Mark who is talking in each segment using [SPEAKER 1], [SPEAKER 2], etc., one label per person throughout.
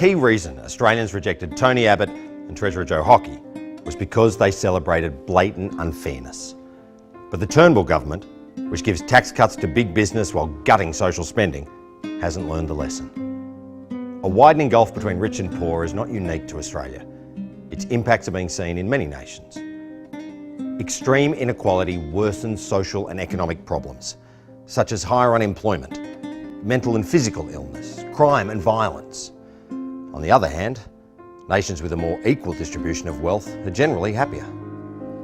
[SPEAKER 1] key reason Australians rejected Tony Abbott and Treasurer Joe Hockey was because they celebrated blatant unfairness. But the Turnbull government, which gives tax cuts to big business while gutting social spending, hasn't learned the lesson. A widening gulf between rich and poor is not unique to Australia. Its impacts are being seen in many nations. Extreme inequality worsens social and economic problems, such as higher unemployment, mental and physical illness, crime and violence. On the other hand, nations with a more equal distribution of wealth are generally happier.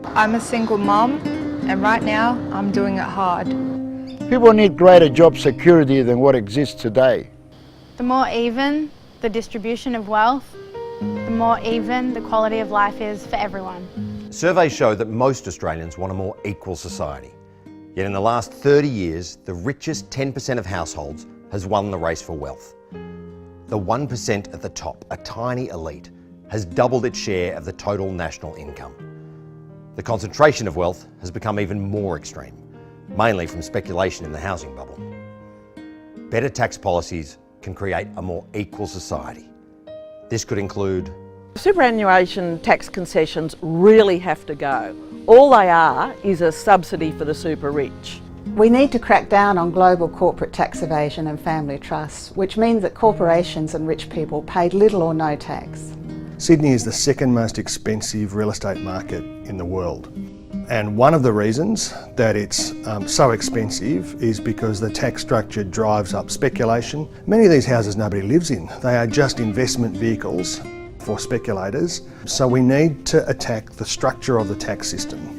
[SPEAKER 2] I'm a single mum, and right now I'm doing it hard.
[SPEAKER 3] People need greater job security than what exists today.
[SPEAKER 4] The more even the distribution of wealth, the more even the quality of life is for everyone.
[SPEAKER 1] Surveys show that most Australians want a more equal society. Yet in the last 30 years, the richest 10% of households has won the race for wealth. The 1% at the top, a tiny elite, has doubled its share of the total national income. The concentration of wealth has become even more extreme, mainly from speculation in the housing bubble. Better tax policies can create a more equal society. This could include
[SPEAKER 5] superannuation tax concessions really have to go. All they are is a subsidy for the super rich.
[SPEAKER 6] We need to crack down on global corporate tax evasion and family trusts, which means that corporations and rich people paid little or no tax.
[SPEAKER 7] Sydney is the second most expensive real estate market in the world. And one of the reasons that it's so expensive is because the tax structure drives up speculation. Many of these houses nobody lives in. They are just investment vehicles for speculators. So we need to attack the structure of the tax system.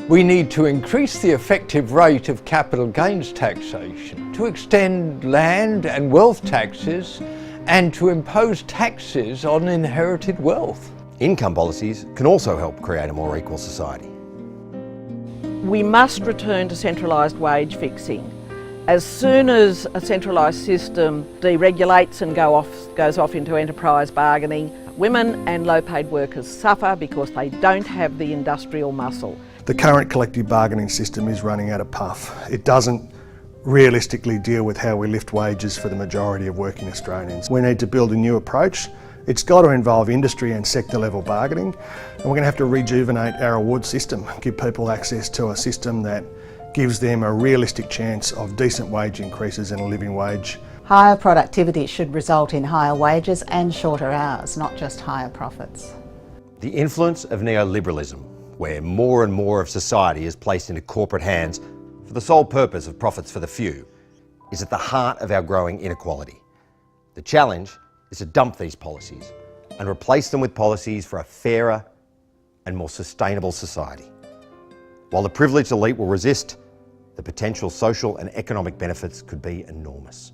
[SPEAKER 8] We need to increase the effective rate of capital gains taxation, to extend land and wealth taxes, and to impose taxes on inherited wealth.
[SPEAKER 1] income policies can also help create a more equal society.
[SPEAKER 5] We must return to centralised wage fixing. As soon as a centralised system deregulates and goes off into enterprise bargaining, women and low-paid workers suffer because they don't have the industrial muscle.
[SPEAKER 7] The current collective bargaining system is running out of puff. It doesn't realistically deal with how we lift wages for the majority of working Australians. We need to build a new approach. It's got to involve industry and sector level bargaining, and we're going to have to rejuvenate our award system, give people access to a system that gives them a realistic chance of decent wage increases and a living wage.
[SPEAKER 6] Higher productivity should result in higher wages and shorter hours, not just higher profits.
[SPEAKER 1] The influence of neoliberalism, where more and more of society is placed into corporate hands for the sole purpose of profits for the few, is at the heart of our growing inequality. The challenge is to dump these policies and replace them with policies for a fairer and more sustainable society. While the privileged elite will resist, the potential social and economic benefits could be enormous.